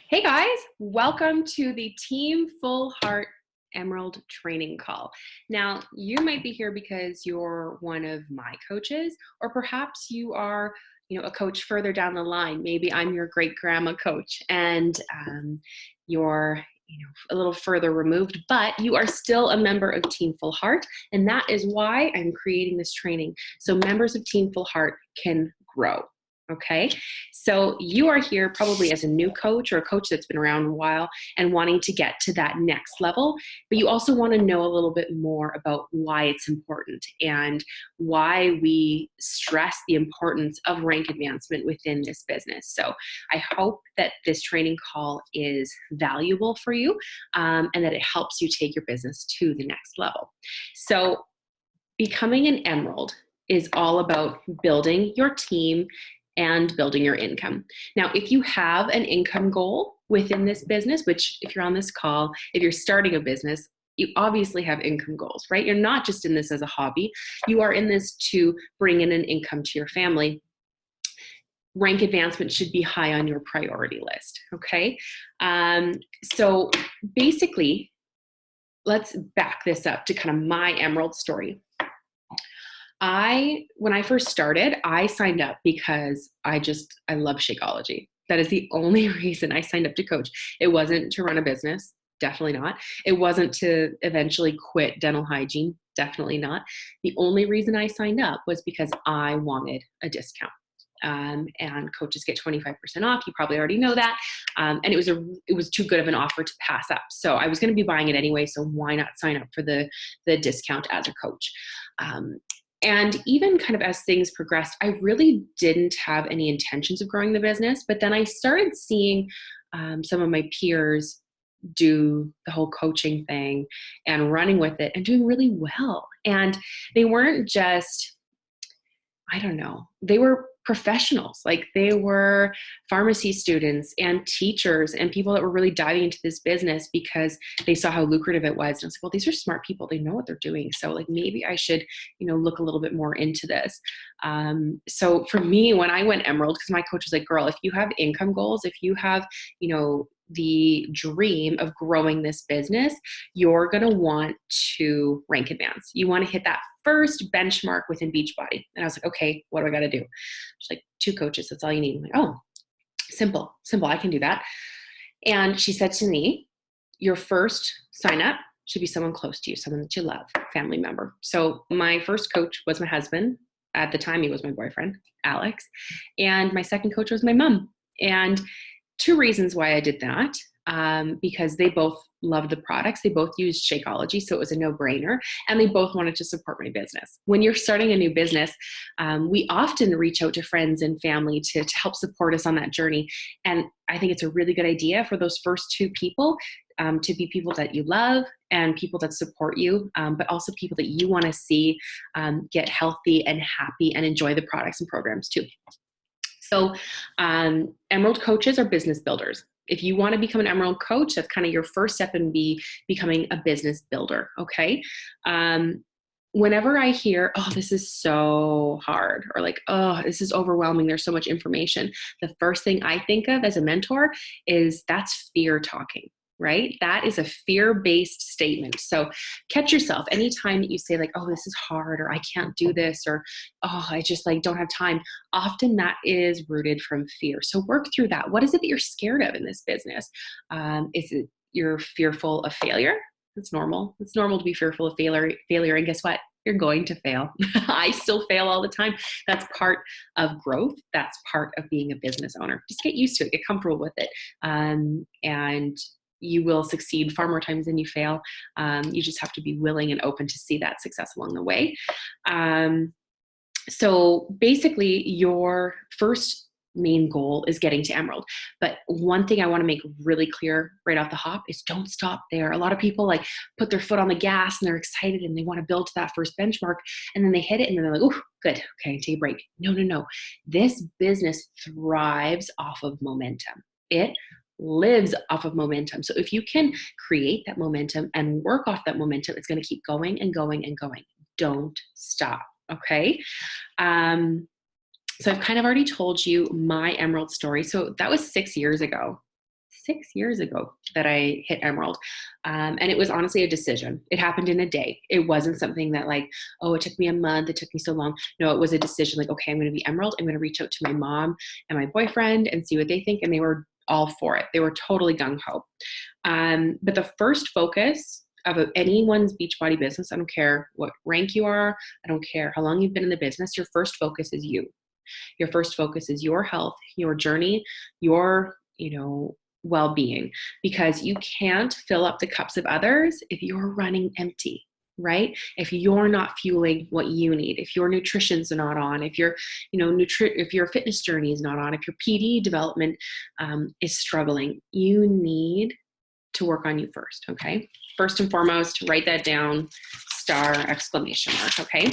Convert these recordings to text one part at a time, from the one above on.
Hey guys, welcome to the Team Full Heart Emerald training call. Now, you might be here because you're one of my coaches, or perhaps you are, a coach further down the line. Maybe I'm your great grandma coach, and you're, a little further removed, but you are still a member of Team Full Heart, and that is why I'm creating this training so members of Team Full Heart can grow. Okay, so you are here probably as a new coach or a coach that's been around a while and wanting to get to that next level, but you also want to know a little bit more about why it's important and why we stress the importance of rank advancement within this business. So I hope that this training call is valuable for you, and that it helps you take your business to the next level. So becoming an emerald is all about building your team and building your income. Now, if you have an income goal within this business, which if you're on this call, if you're starting a business, you obviously have income goals, right? You're not just in this as a hobby. You are in this to bring in an income to your family. Rank advancement should be high on your priority list, okay? So basically, let's back this up to kind of my emerald story. When I first started, I signed up because I love Shakeology. That is the only reason I signed up to coach. It wasn't to run a business, definitely not. It wasn't to eventually quit dental hygiene, definitely not. The only reason I signed up was because I wanted a discount. And coaches get 25% off. You probably already know that. And it was too good of an offer to pass up. So I was going to be buying it anyway. So why not sign up for the discount as a coach? And even kind of as things progressed, I really didn't have any intentions of growing the business. But then I started seeing some of my peers do the whole coaching thing and running with it and doing really well. And they weren't just, I don't know, they were professionals. Like they were pharmacy students and teachers and people that were really diving into this business because they saw how lucrative it was. And I was like, well, these are smart people. They know what they're doing. So like maybe I should, look a little bit more into this. So for me, when I went Emerald, because my coach was like, girl, if you have income goals, if you have, the dream of growing this business, you're going to want to rank advance. You want to hit that first benchmark within Beachbody. And I was like, okay, what do I got to do? She's like, 2 coaches. That's all you need. I'm like, oh, simple. I can do that. And she said to me, your first sign up should be someone close to you, someone that you love, family member. So my first coach was my husband. At the time, he was my boyfriend, Alex. And my second coach was my mom. And 2 reasons why I did that, because they both loved the products. They both used Shakeology, so it was a no-brainer, and they both wanted to support my business. When you're starting a new business, we often reach out to friends and family to help support us on that journey, and I think it's a really good idea for those first 2 people to be people that you love and people that support you, but also people that you want to see get healthy and happy and enjoy the products and programs too. So Emerald coaches are business builders. If you want to become an Emerald coach, that's kind of your first step in becoming a business builder, okay? Whenever I hear, oh, this is so hard, or like, oh, this is overwhelming, there's so much information, the first thing I think of as a mentor is that's fear talking. Right? That is a fear-based statement. So catch yourself anytime that you say like, oh, this is hard, or I can't do this, or, oh, I just like don't have time. Often that is rooted from fear. So work through that. What is it that you're scared of in this business? Is it you're fearful of failure? It's normal. It's normal to be fearful of failure. And guess what? You're going to fail. I still fail all the time. That's part of growth. That's part of being a business owner. Just get used to it, get comfortable with it. And you will succeed far more times than you fail. You just have to be willing and open to see that success along the way. So basically, your first main goal is getting to Emerald. But one thing I want to make really clear right off the hop is don't stop there. A lot of people like put their foot on the gas and they're excited and they want to build to that first benchmark, and then they hit it and then they're like, oh, good, okay, take a break. No. This business thrives off of momentum. It lives off of momentum. So if you can create that momentum and work off that momentum, it's going to keep going and going and going. Don't stop. Okay. So I've kind of already told you my Emerald story. So that was 6 years ago. 6 years ago that I hit Emerald. And it was honestly a decision. It happened in a day. It wasn't something that like, oh, it took me a month. It took me so long. No, it was a decision like, okay, I'm going to be Emerald. I'm going to reach out to my mom and my boyfriend and see what they think. And they were all for it. They were totally gung ho. But the first focus of anyone's Beachbody business, I don't care what rank you are, I don't care how long you've been in the business, your first focus is you. Your first focus is your health, your journey, your, well-being, because you can't fill up the cups of others if you're running empty, right? If you're not fueling what you need, if your nutrition's not on, if your, if your fitness journey is not on, if your PD development is struggling, you need to work on you first, okay? First and foremost, write that down, star, exclamation mark, okay?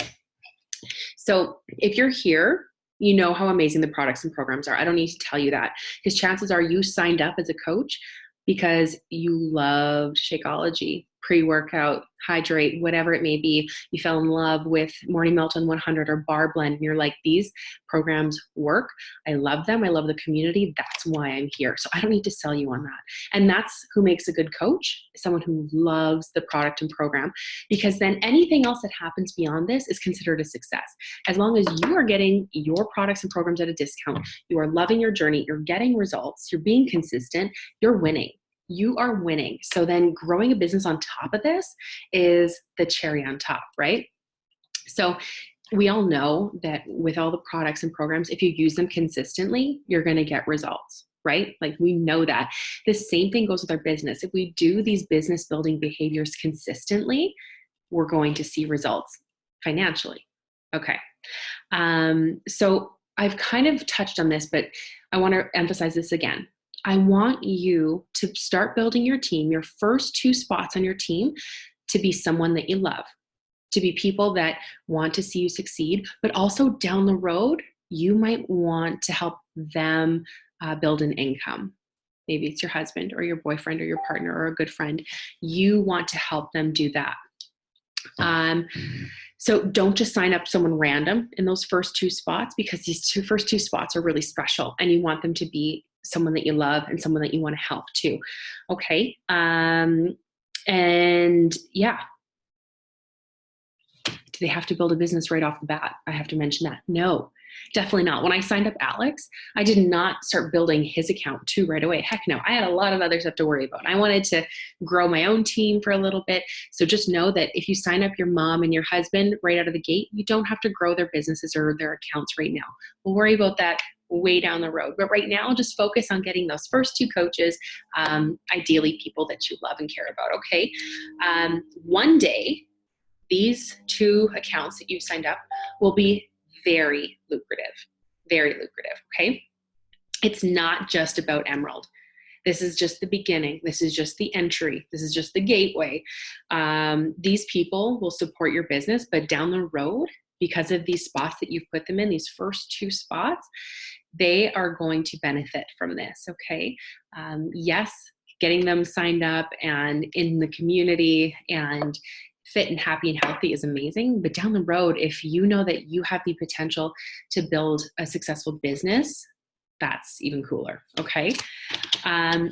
So if you're here, you know how amazing the products and programs are. I don't need to tell you that, because chances are you signed up as a coach because you loved Shakeology, pre-workout, hydrate, whatever it may be. You fell in love with Morning Melt on 100 or Bar Blend, and you're like, these programs work. I love them. I love the community. That's why I'm here. So I don't need to sell you on that. And that's who makes a good coach, someone who loves the product and program, because then anything else that happens beyond this is considered a success. As long as you are getting your products and programs at a discount, you are loving your journey, you're getting results, you're being consistent, you're winning. You are winning. So then growing a business on top of this is the cherry on top, right? So we all know that with all the products and programs, if you use them consistently, you're going to get results, right? Like we know that. The same thing goes with our business. If we do these business building behaviors consistently, we're going to see results financially. Okay. So I've kind of touched on this, but I want to emphasize this again. I want you to start building your team, your first 2 spots on your team, to be someone that you love, to be people that want to see you succeed, but also down the road, you might want to help them build an income. Maybe it's your husband or your boyfriend or your partner or a good friend. You want to help them do that. So don't just sign up someone random in those first 2 spots, because these first two spots are really special and you want them to be someone that you love and someone that you want to help too. Okay. And yeah. Do they have to build a business right off the bat? I have to mention that. No, definitely not. When I signed up Alex, I did not start building his account too right away. Heck no, I had a lot of other stuff to worry about. I wanted to grow my own team for a little bit. So just know that if you sign up your mom and your husband right out of the gate, you don't have to grow their businesses or their accounts right now. We'll worry about that way down the road. But right now, just focus on getting those first 2 coaches, ideally people that you love and care about, okay? One day, these 2 accounts that you've signed up will be very lucrative, okay? It's not just about Emerald. This is just the beginning. This is just the entry. This is just the gateway. These people will support your business, but down the road, because of these spots that you've put them in, these first 2 spots, they are going to benefit from this, okay? Yes, getting them signed up and in the community and fit and happy and healthy is amazing. But down the road, if you know that you have the potential to build a successful business, that's even cooler, okay?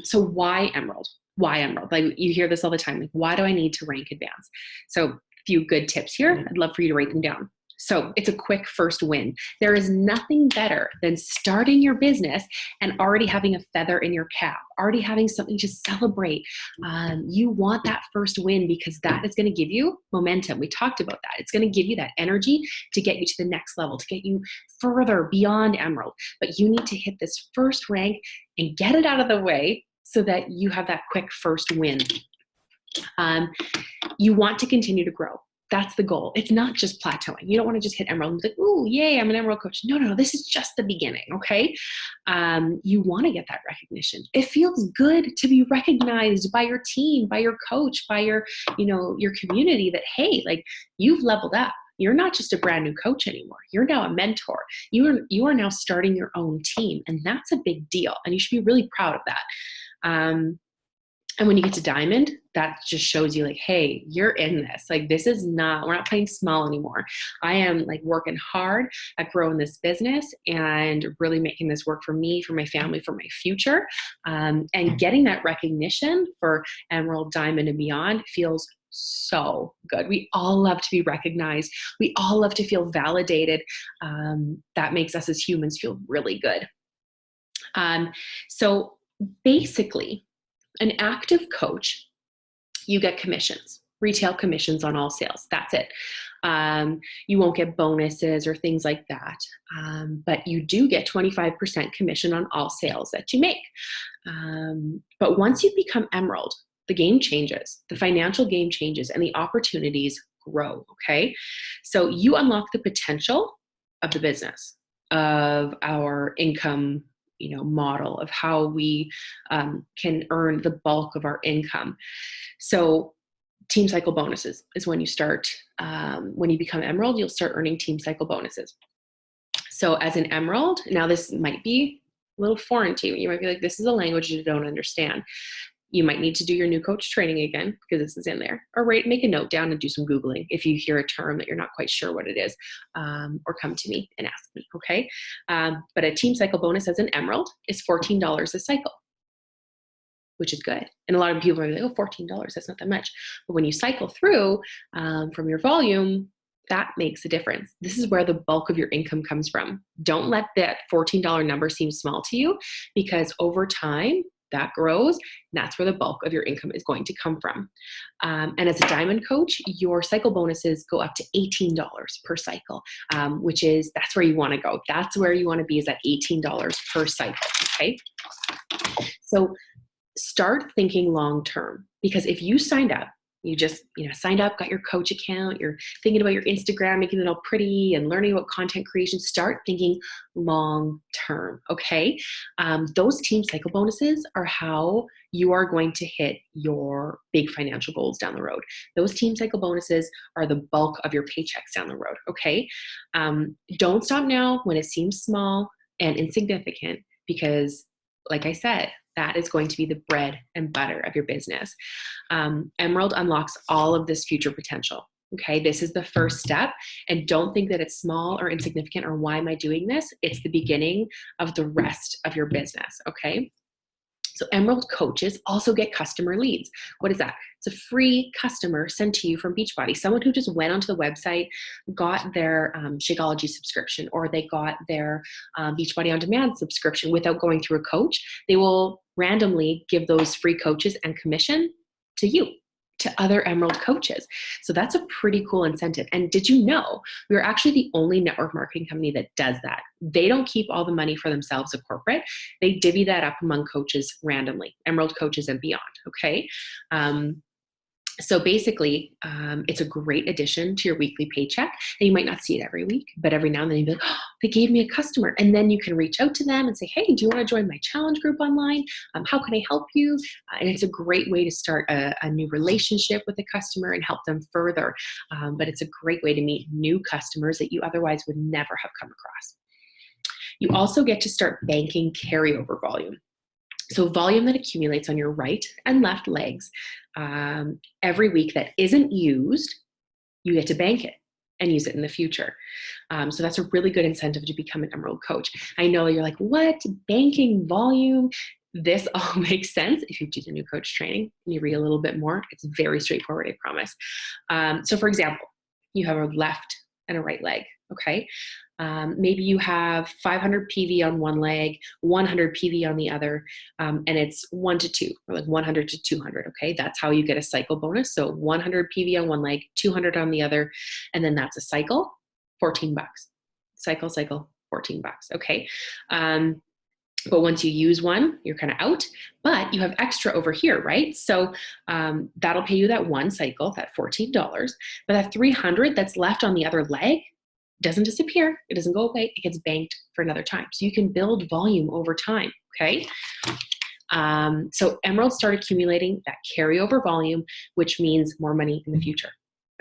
So why Emerald? Why Emerald? Like you hear this all the time. Like, why do I need to rank advance? So a few good tips here. I'd love for you to write them down. So it's a quick first win. There is nothing better than starting your business and already having a feather in your cap, already having something to celebrate. You want that first win because that is going to give you momentum. We talked about that. It's going to give you that energy to get you to the next level, to get you further beyond Emerald. But you need to hit this first rank and get it out of the way so that you have that quick first win. You want to continue to grow. That's the goal. It's not just plateauing. You don't want to just hit Emerald and be like, ooh, yay, I'm an Emerald coach. No, this is just the beginning, okay? You want to get that recognition. It feels good to be recognized by your team, by your coach, by your community that, hey, like you've leveled up. You're not just a brand new coach anymore. You're now a mentor. You are now starting your own team, and that's a big deal, and you should be really proud of that. And when you get to diamond, that just shows you like, hey, you're in this. Like, this is not, we're not playing small anymore. I am like working hard at growing this business and really making this work for me, for my family, for my future. And getting that recognition for emerald, diamond, and beyond feels so good. We all love to be recognized. We all love to feel validated. That makes us as humans feel really good. So basically, an active coach, you get commissions, retail commissions on all sales. That's it. You won't get bonuses or things like that. But you do get 25% commission on all sales that you make. But once you become emerald, the game changes, the financial game changes, and the opportunities grow. Okay. So you unlock the potential of the business, of our income model, of how we can earn the bulk of our income. So team cycle bonuses is when you start, when you become emerald, you'll start earning team cycle bonuses. So as an emerald, now this might be a little foreign to you. You might be like, this is a language you don't understand. You might need to do your new coach training again because this is in there. Or make a note down and do some Googling if you hear a term that you're not quite sure what it is, or come to me and ask me, okay? But a team cycle bonus as an emerald is $14 a cycle, which is good. And a lot of people are like, oh, $14, that's not that much. But when you cycle through from your volume, that makes a difference. This is where the bulk of your income comes from. Don't let that $14 number seem small to you, because over time, that grows, and that's where the bulk of your income is going to come from. And as a diamond coach, your cycle bonuses go up to $18 per cycle, that's where you want to go. That's where you want to be, is at $18 per cycle, okay? So start thinking long-term, because if you signed up, you just signed up, got your coach account, you're thinking about your Instagram, making it all pretty and learning about content creation, start thinking long-term, okay? Those team cycle bonuses are how you are going to hit your big financial goals down the road. Those team cycle bonuses are the bulk of your paychecks down the road, okay? Don't stop now when it seems small and insignificant, because like I said, that is going to be the bread and butter of your business. Emerald unlocks all of this future potential. Okay, this is the first step. And don't think that it's small or insignificant or why am I doing this? It's the beginning of the rest of your business. Okay. So emerald coaches also get customer leads. What is that? It's a free customer sent to you from Beachbody. Someone who just went onto the website, got their Shakeology subscription, or they got their Beachbody On Demand subscription without going through a coach. They will randomly give those free coaches and commission to you, to other emerald coaches. So that's a pretty cool incentive. And did you know we're actually the only network marketing company that does that? They don't keep all the money for themselves at corporate. They divvy that up among coaches randomly, emerald coaches and beyond, okay? So basically, it's a great addition to your weekly paycheck. And you might not see it every week, but every now and then you'll be like, oh, they gave me a customer. And then you can reach out to them and say, hey, do you want to join my challenge group online? How can I help you? And it's a great way to start a new relationship with a customer and help them further. But it's a great way to meet new customers that you otherwise would never have come across. You also get to start banking carryover volume. So volume that accumulates on your right and left legs every week that isn't used, you get to bank it and use it in the future. So that's a really good incentive to become an emerald coach. I know you're like, what? Banking volume? This all makes sense if you do the new coach training and you read a little bit more. It's very straightforward, I promise. So for example, you have a left and a right leg, okay? Maybe you have 500 PV on one leg, 100 PV on the other, and it's 1 to 2, or like 100 to 200, okay? That's how you get a cycle bonus. So 100 PV on one leg, 200 on the other, and then that's a cycle, $14. Cycle, 14 bucks, okay? But once you use one, you're kind of out, but you have extra over here, right? So that'll pay you that one cycle, that $14, but that 300 that's left on the other leg doesn't disappear. It doesn't go away. It gets banked for another time. So you can build volume over time, okay? So emeralds start accumulating that carryover volume, which means more money in the future,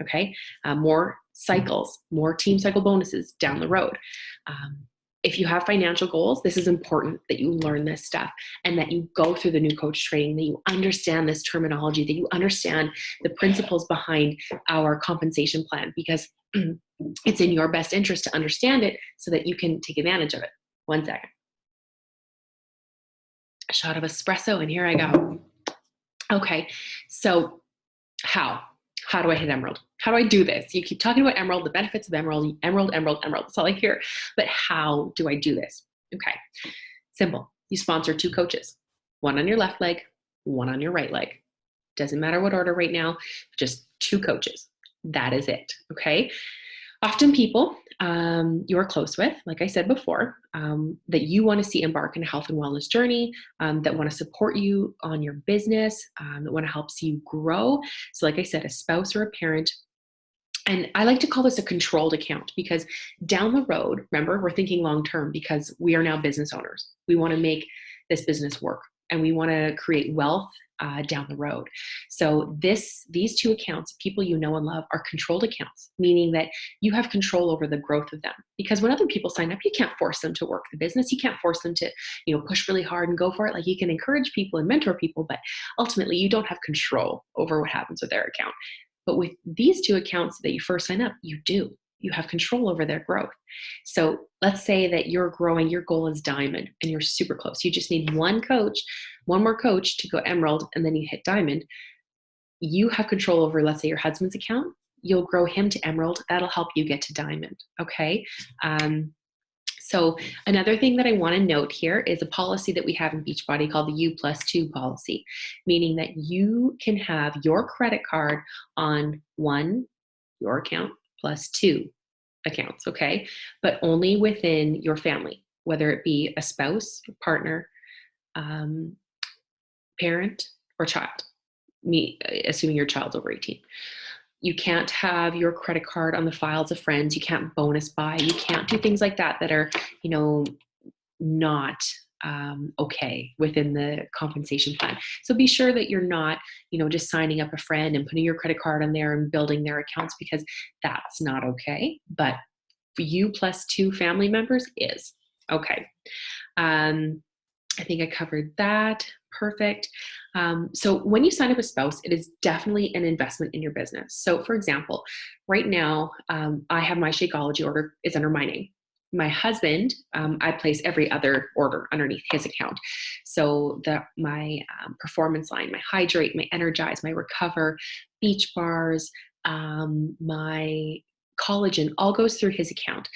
okay? More cycles, more team cycle bonuses down the road. If you have financial goals, this is important that you learn this stuff and that you go through the new coach training, that you understand this terminology, that you understand the principles behind our compensation plan, because it's in your best interest to understand it so that you can take advantage of it. 1 second. A shot of espresso, and here I go. Okay, so how? How do I hit Emerald? How do I do this? You keep talking about Emerald, the benefits of Emerald, Emerald, Emerald, Emerald. That's all I hear. But how do I do this? Okay, simple. You sponsor 2 coaches, one on your left leg, one on your right leg. Doesn't matter what order right now, just 2 coaches. That is it, okay? Often people you are close with, like I said before, that you want to see embark in a health and wellness journey, that want to support you on your business, that want to help see you grow. So like I said, a spouse or a parent. And I like to call this a controlled account, because down the road, remember, we're thinking long term, because we are now business owners. We want to make this business work, and we want to create wealth down the road. So these 2 accounts, people you know and love, are controlled accounts, meaning that you have control over the growth of them. Because when other people sign up, you can't force them to work the business. You can't force them to, push really hard and go for it. Like, you can encourage people and mentor people, but ultimately you don't have control over what happens with their account. But with these 2 accounts that you first sign up, you do. You have control over their growth. So let's say that you're growing, your goal is diamond, and you're super close. You just need one more coach to go emerald, and then you hit diamond. You have control over, let's say, your husband's account. You'll grow him to emerald. That'll help you get to diamond, okay? So another thing that I want to note here is a policy that we have in Beachbody called the U+2 policy, meaning that you can have your credit card on your account plus 2 accounts, okay? But only within your family, whether it be a spouse, partner, parent, or child, assuming your child's over 18. You can't have your credit card on the files of friends. You can't bonus buy. You can't do things like that that are, not okay within the compensation plan. So be sure that you're not, just signing up a friend and putting your credit card on there and building their accounts, because that's not okay. But for U+2 family members is okay. I think I covered that. Perfect. So when you sign up a spouse, it is definitely an investment in your business. So for example, right now, I have my Shakeology order is under my name. My husband, I place every other order underneath his account. So my performance line, my Hydrate, my Energize, my Recover, Beach Bars, my Collagen, all goes through his account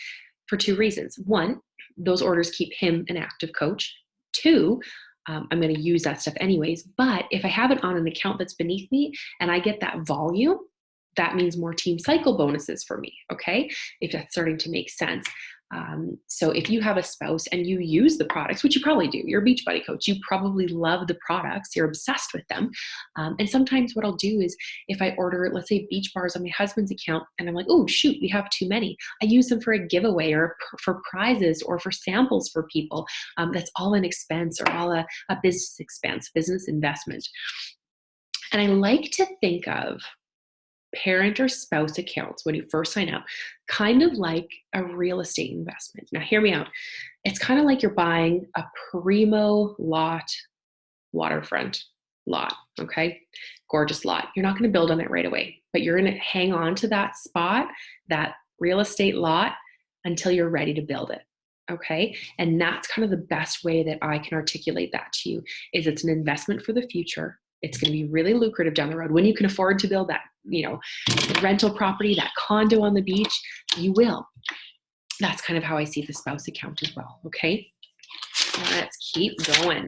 for 2 reasons. 1, those orders keep him an active coach. 2, I'm going to use that stuff anyways. But if I have it on an account that's beneath me and I get that volume, that means more Team Cycle bonuses for me, okay? If that's starting to make sense. So if you have a spouse and you use the products, which you probably do, you're a Beachbody coach, you probably love the products, you're obsessed with them. And sometimes what I'll do is if I order, let's say, Beach Bars on my husband's account, and I'm like, oh, shoot, we have too many. I use them for a giveaway or for prizes or for samples for people. That's all an expense or all a business expense, business investment. And I like to think of parent or spouse accounts when you first sign up kind of like a real estate investment. Now hear me out. It's kind of like you're buying a primo lot, waterfront lot, okay? Gorgeous lot. You're not going to build on it right away, but you're going to hang on to that spot, that real estate lot, until you're ready to build it. Okay. And that's kind of the best way that I can articulate that to you, is it's an investment for the future. It's going to be really lucrative down the road. When you can afford to build that, rental property, that condo on the beach, you will. That's kind of how I see the spouse account as well. Okay. Let's keep going.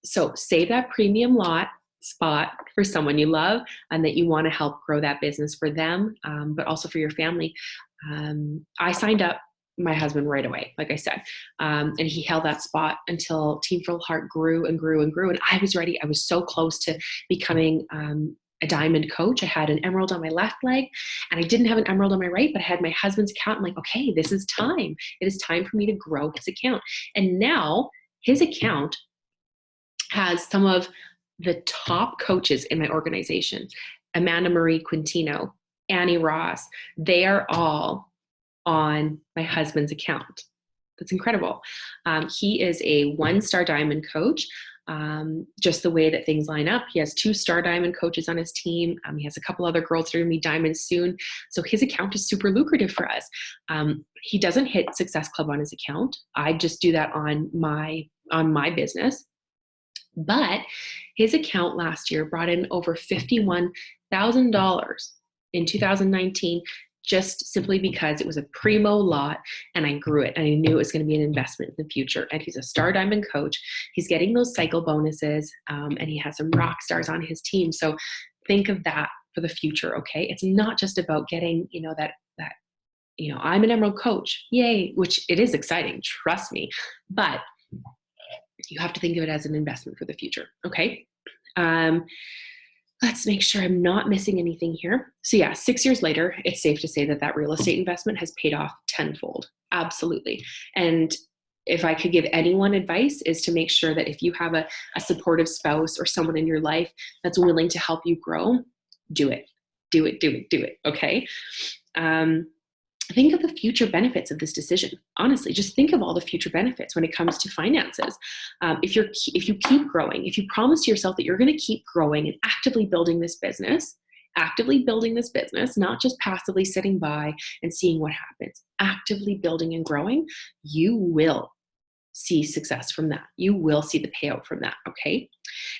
So save that premium lot spot for someone you love and that you want to help grow that business for them, but also for your family. I signed up my husband right away, like I said, and he held that spot until Team Full Heart grew and grew and grew. And I was ready. I was so close to becoming a diamond coach. I had an emerald on my left leg and I didn't have an emerald on my right, but I had my husband's account. I'm like, okay, this is time. It is time for me to grow his account. And now his account has some of the top coaches in my organization. Amanda Marie Quintino, Annie Ross, they are all on my husband's account. That's incredible. He is a 1-star diamond coach. Just the way that things line up. He has 2-star diamond coaches on his team. He has a couple other girls that are going to be diamonds soon. So his account is super lucrative for us. He doesn't hit Success Club on his account. I just do that on my business. But his account last year brought in over $51,000 in 2019, just simply because it was a primo lot and I grew it and I knew it was going to be an investment in the future. And he's a star diamond coach. He's getting those cycle bonuses, and he has some rock stars on his team. So think of that for the future. Okay. It's not just about getting, that, I'm an Emerald coach, yay, which it is exciting. Trust me, but you have to think of it as an investment for the future. Okay. Let's make sure I'm not missing anything here. So yeah, 6 years later, it's safe to say that real estate investment has paid off tenfold. Absolutely. And if I could give anyone advice, is to make sure that if you have a supportive spouse or someone in your life that's willing to help you grow, do it. Do it, do it, do it. Okay. Think of the future benefits of this decision. Honestly, just think of all the future benefits when it comes to finances. If you keep growing, if you promise to yourself that you're going to keep growing and actively building this business, not just passively sitting by and seeing what happens, actively building and growing, you will see success from that. You will see the payout from that. Okay.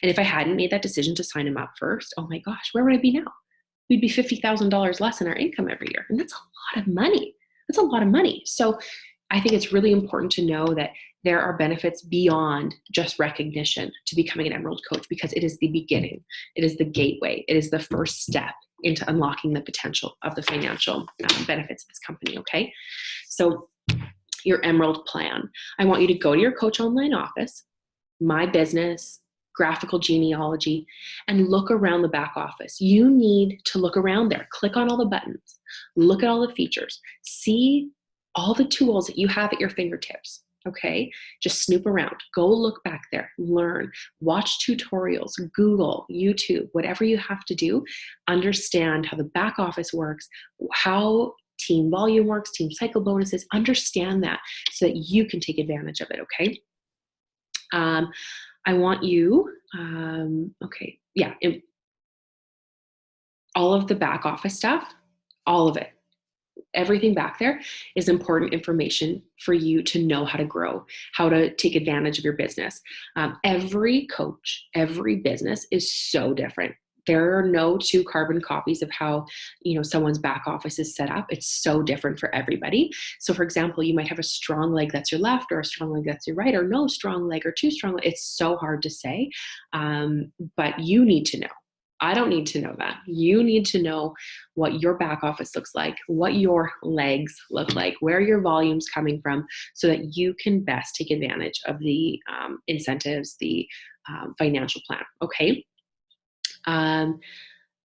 And if I hadn't made that decision to sign him up first, oh my gosh, where would I be now? We'd be $50,000 less in our income every year. And that's a lot of money. That's a lot of money. So I think it's really important to know that there are benefits beyond just recognition to becoming an Emerald coach, because it is the beginning. It is the gateway. It is the first step into unlocking the potential of the financial benefits of this company. Okay. So your Emerald plan. I want you to go to your Coach Online office, My Business, Graphical Genealogy, and look around the back office. You need to look around there. Click on all the buttons. Look at all the features. See all the tools that you have at your fingertips. Okay? Just snoop around. Go look back there. Learn. Watch tutorials. Google, YouTube, whatever you have to do. Understand how the back office works, how team volume works, team cycle bonuses. Understand that so that you can take advantage of it. Okay? I want you, all of the back office stuff, all of it, everything back there is important information for you to know how to grow, how to take advantage of your business. Every coach, every business is so different. There are no two carbon copies of how, someone's back office is set up. It's so different for everybody. So for example, you might have a strong leg that's your left, or a strong leg that's your right, or no strong leg or too strong. It's so hard to say. But you need to know. I don't need to know that. You need to know what your back office looks like, what your legs look like, where your volume's coming from, so that you can best take advantage of the incentives, the financial plan. Okay.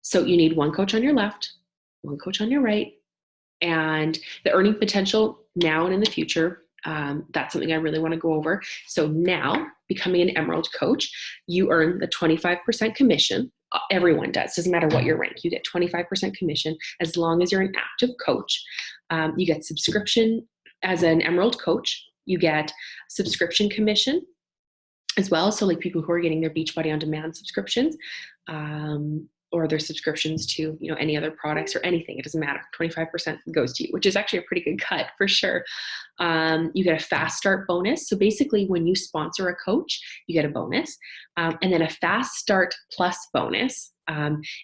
So you need one coach on your left, one coach on your right, and the earning potential now and in the future. That's something I really want to go over. So now, becoming an Emerald coach, you earn the 25% commission. Everyone does. Doesn't matter what your rank. You get 25% commission as long as you're an active coach. You get subscription as an Emerald coach. You get subscription commission as well. So like people who are getting their Beachbody On Demand subscriptions, or their subscriptions to, any other products or anything, it doesn't matter. 25% goes to you, which is actually a pretty good cut for sure. You get a fast start bonus. So basically when you sponsor a coach, you get a bonus. And then a fast start plus bonus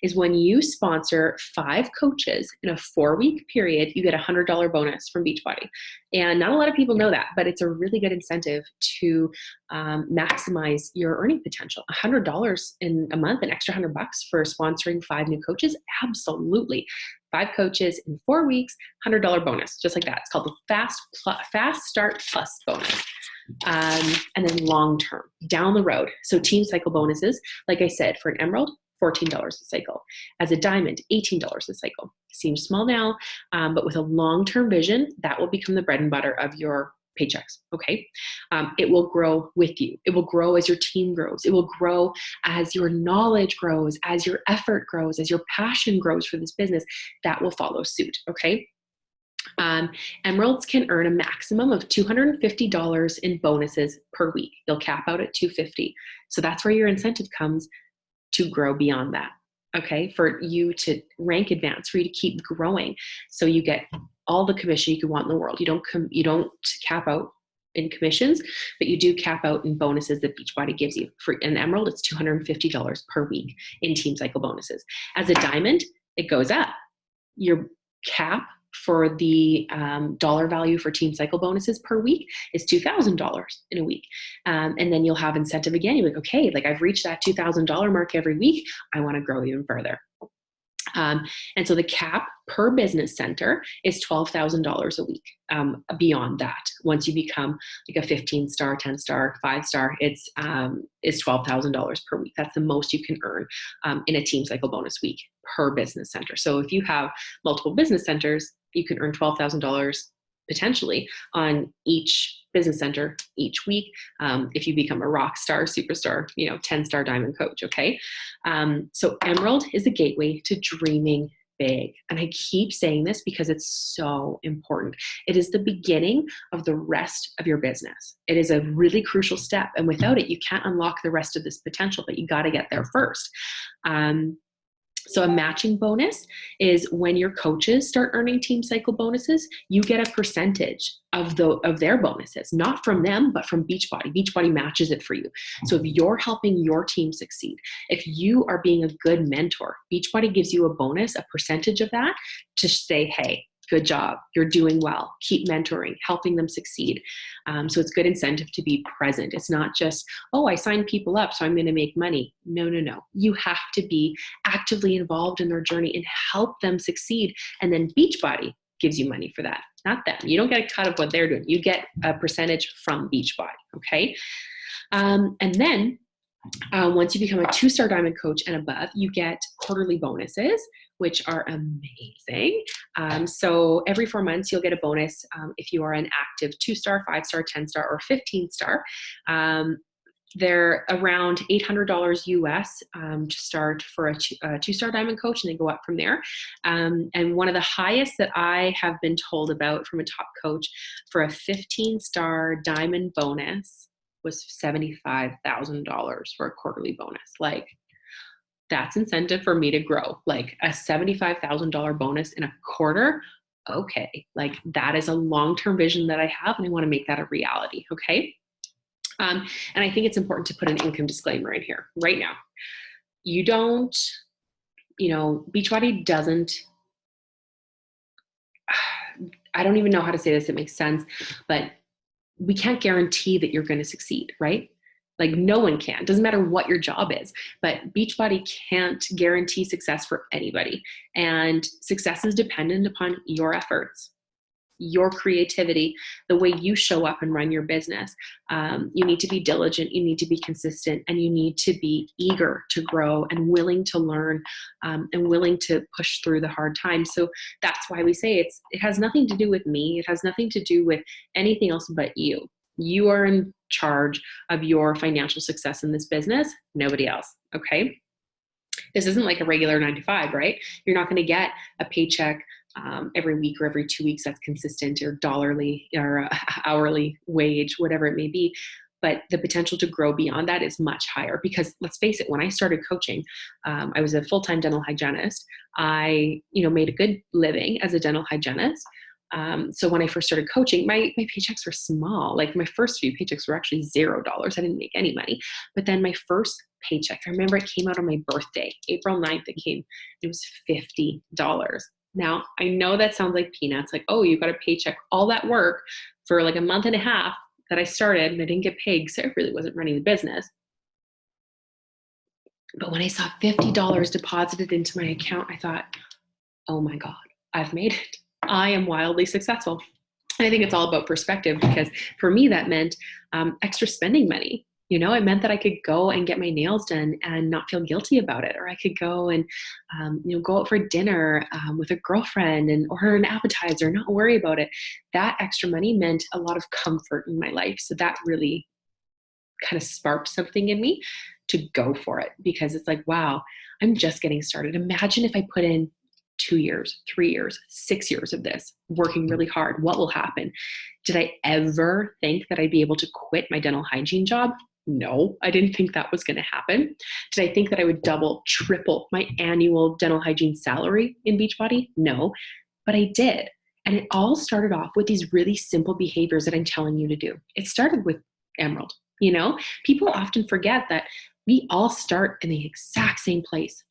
is when you sponsor 5 coaches in a 4-week period, you get a $100 bonus from Beachbody. And not a lot of people know that, but it's a really good incentive to maximize your earning potential. $100 in a month, an extra $100 for sponsoring 5 new coaches. Absolutely. 5 coaches in 4 weeks, $100 bonus, just like that. It's called the Fast Start Plus bonus. And then long-term, down the road. So team cycle bonuses, like I said, for an Emerald, $14 a cycle. As a diamond, $18 a cycle. Seems small now, but with a long-term vision, that will become the bread and butter of your paychecks. Okay. It will grow with you. It will grow as your team grows. It will grow as your knowledge grows, as your effort grows, as your passion grows for this business. That will follow suit. Okay. Um, Emeralds can earn a maximum of $250 in bonuses per week. They'll cap out at 250. So that's where your incentive comes to grow beyond that. Okay, for you to rank advance, for you to keep growing, so you get all the commission you could want in the world. You don't cap out in commissions, but you do cap out in bonuses that Beachbody gives you. For an Emerald, it's $250 per week in Team Cycle bonuses. As a Diamond, it goes up. Your cap for the dollar value for Team Cycle bonuses per week is $2,000 in a week. And then you'll have incentive again. You're like, okay, like I've reached that $2,000 mark every week. I want to grow even further. And so the cap per business center is $12,000 a week. Beyond that, once you become like a 15-star, 10-star, 5-star, it's $12,000 per week. That's the most you can earn in a Team Cycle bonus week per business center. So if you have multiple business centers, you can earn $12,000 potentially on each business center each week, if you become a rock star, superstar, 10-star diamond coach. Okay. So Emerald is the gateway to dreaming big. And I keep saying this because it's so important. It is the beginning of the rest of your business. It is a really crucial step. And without it, you can't unlock the rest of this potential, but you got to get there first. So a matching bonus is when your coaches start earning Team Cycle bonuses, you get a percentage of their bonuses, not from them, but from Beachbody. Beachbody matches it for you. So if you're helping your team succeed, if you are being a good mentor, Beachbody gives you a bonus, a percentage of that, to say, hey, good job, you're doing well, keep mentoring, helping them succeed. So it's good incentive to be present. It's not just, oh, I signed people up, so I'm going to make money. No. You have to be actively involved in their journey and help them succeed. And then Beachbody gives you money for that, not them. You don't get a cut of what they're doing. You get a percentage from Beachbody, okay? And then once you become a 2-star diamond coach and above, you get quarterly bonuses, which are amazing. So every 4 months, you'll get a bonus if you are an active 2-star, 5-star, 10-star, or 15-star. They're around $800 US to start for a 2-star diamond coach, and they go up from there. And one of the highest that I have been told about from a top coach for a 15-star diamond bonus was $75,000 for a quarterly bonus. Like, that's incentive for me to grow. Like a $75,000 bonus in a quarter. Okay. Like that is a long-term vision that I have, and I want to make that a reality. Okay. And I think it's important to put an income disclaimer in here right now. You don't, Beachbody doesn't, I don't even know how to say this. It makes sense, but we can't guarantee that you're going to succeed, right? Like no one can. Doesn't matter what your job is, but Beachbody can't guarantee success for anybody. And success is dependent upon your efforts, your creativity, the way you show up and run your business. You need to be diligent, you need to be consistent, and you need to be eager to grow and willing to learn and willing to push through the hard times. So that's why we say it has nothing to do with me. It has nothing to do with anything else but you. You are in charge of your financial success in this business, nobody else, okay? This isn't like a regular 9-to-5, right? You're not going to get a paycheck every week or every 2 weeks that's consistent, or dollarly or hourly wage, whatever it may be. But the potential to grow beyond that is much higher, because let's face it, when I started coaching, I was a full-time dental hygienist. I, made a good living as a dental hygienist. So when I first started coaching, my paychecks were small. Like my first few paychecks were actually $0. I didn't make any money. But then my first paycheck, I remember it came out on my birthday, April 9th, it was $50. Now, I know that sounds like peanuts, like, oh, you got a paycheck, all that work for like a month and a half that I started and I didn't get paid because I really wasn't running the business. But when I saw $50 deposited into my account, I thought, oh my God, I've made it. I am wildly successful. And I think it's all about perspective, because for me, that meant extra spending money. It meant that I could go and get my nails done and not feel guilty about it. Or I could go and, go out for dinner with a girlfriend and order an appetizer, not worry about it. That extra money meant a lot of comfort in my life. So that really kind of sparked something in me to go for it, because it's like, wow, I'm just getting started. Imagine if I put in 2 years, 3 years, 6 years of this, working really hard. What will happen? Did I ever think that I'd be able to quit my dental hygiene job? No, I didn't think that was going to happen. Did I think that I would double, triple my annual dental hygiene salary in Beachbody? No, but I did. And it all started off with these really simple behaviors that I'm telling you to do. It started with Emerald. You know, people often forget that we all start in the exact same place.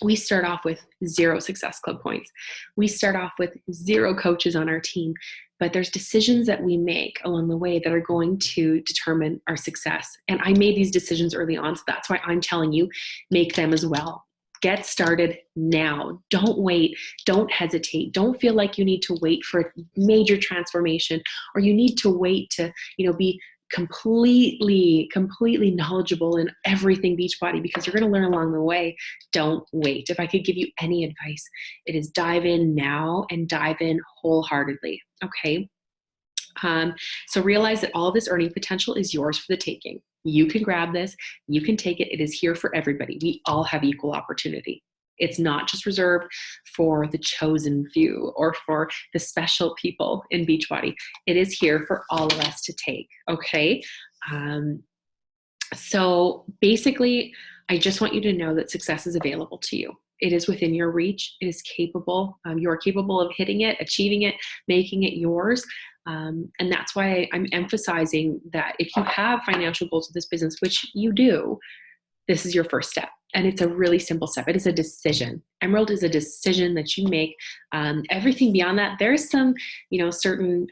We start off with 0 Success Club points. We start off with 0 coaches on our team, but there's decisions that we make along the way that are going to determine our success. And I made these decisions early on, so that's why I'm telling you, make them as well. Get started now. Don't wait. Don't hesitate. Don't feel like you need to wait for a major transformation, or you need to wait to, be completely knowledgeable in everything Beachbody, because you're going to learn along the way. Don't wait. If I could give you any advice, it is dive in now and dive in wholeheartedly. Okay. So realize that all of this earning potential is yours for the taking. You can grab this. You can take it. It is here for everybody. We all have equal opportunity. It's not just reserved for the chosen few or for the special people in Beachbody. It is here for all of us to take, okay? So basically, I just want you to know that success is available to you. It is within your reach. It is capable. You are capable of hitting it, achieving it, making it yours. And that's why I'm emphasizing that if you have financial goals with this business, which you do, this is your first step. And it's a really simple step. It is a decision. Emerald is a decision that you make. Everything beyond that, there's some, certain,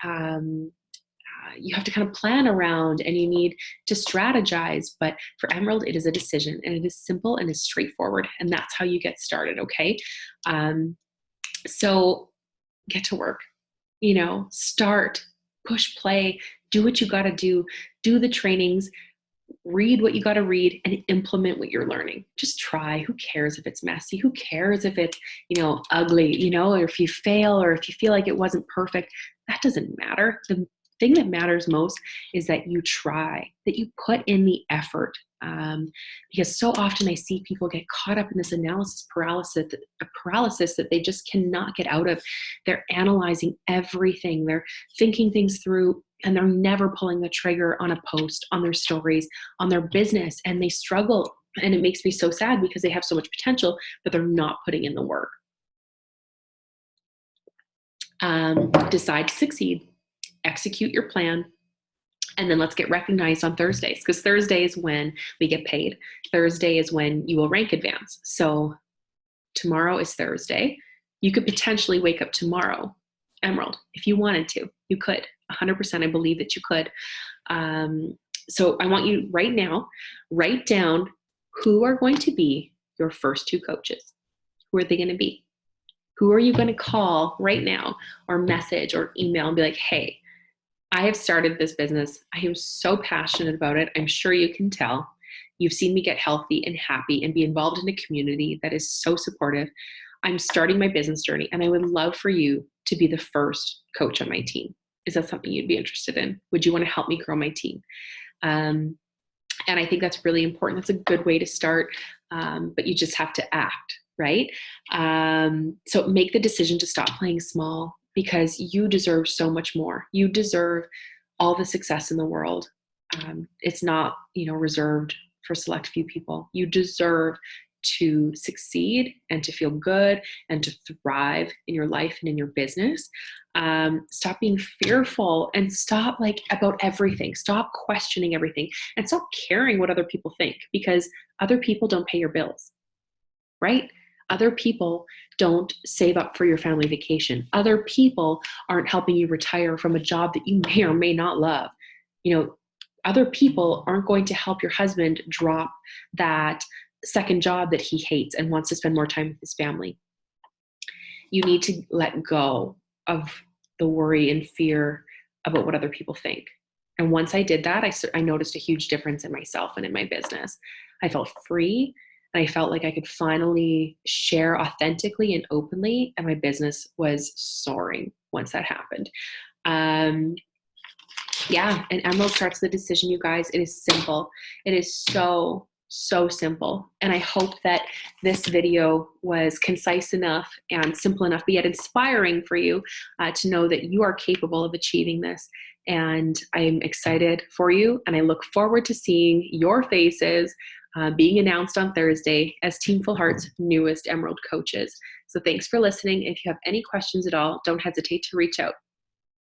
you have to kind of plan around and you need to strategize. But for Emerald, it is a decision, and it is simple and is straightforward. And that's how you get started. Okay. So get to work, start, push play, do what you got to do the trainings, read what you got to read, and implement what you're learning. Just try. Who cares if it's messy? Who cares if it's, ugly, or if you fail, or if you feel like it wasn't perfect? That doesn't matter. The thing that matters most is that you try, that you put in the effort. Because so often I see people get caught up in this analysis paralysis that they just cannot get out of. They're analyzing everything. They're thinking things through, and they're never pulling the trigger on a post, on their stories, on their business, and they struggle. And it makes me so sad because they have so much potential, but they're not putting in the work. Decide to succeed, execute your plan, and then let's get recognized on Thursdays, because Thursday is when we get paid. Thursday is when you will rank advance. So tomorrow is Thursday. You could potentially wake up tomorrow, Emerald, if you wanted to. You could. 100%, I believe that you could. So I want you right now, write down who are going to be your first 2 coaches. Who are they going to be? Who are you going to call right now, or message or email and be like, hey, I have started this business. I am so passionate about it. I'm sure you can tell. You've seen me get healthy and happy and be involved in a community that is so supportive. I'm starting my business journey, and I would love for you to be the first coach on my team. Is that something you'd be interested in? Would you want to help me grow my team? And I think that's really important. That's a good way to start, but you just have to act, right? So make the decision to stop playing small, because you deserve so much more. You deserve all the success in the world. It's not, reserved for select few people. You deserve to succeed and to feel good and to thrive in your life and in your business. Stop being fearful and stop about everything. Stop questioning everything and stop caring what other people think, because other people don't pay your bills, right? Other people don't save up for your family vacation. Other people aren't helping you retire from a job that you may or may not love. Other people aren't going to help your husband drop that second job that he hates and wants to spend more time with his family. You need to let go of the worry and fear about what other people think. And once I did that, I noticed a huge difference in myself and in my business. I felt free, and I felt like I could finally share authentically and openly, and my business was soaring once that happened. And Emerald starts the decision, you guys. It is simple. It is so So simple. And I hope that this video was concise enough and simple enough, but yet inspiring for you to know that you are capable of achieving this. And I'm excited for you. And I look forward to seeing your faces being announced on Thursday as Team Full Heart's newest Emerald coaches. So thanks for listening. If you have any questions at all, don't hesitate to reach out.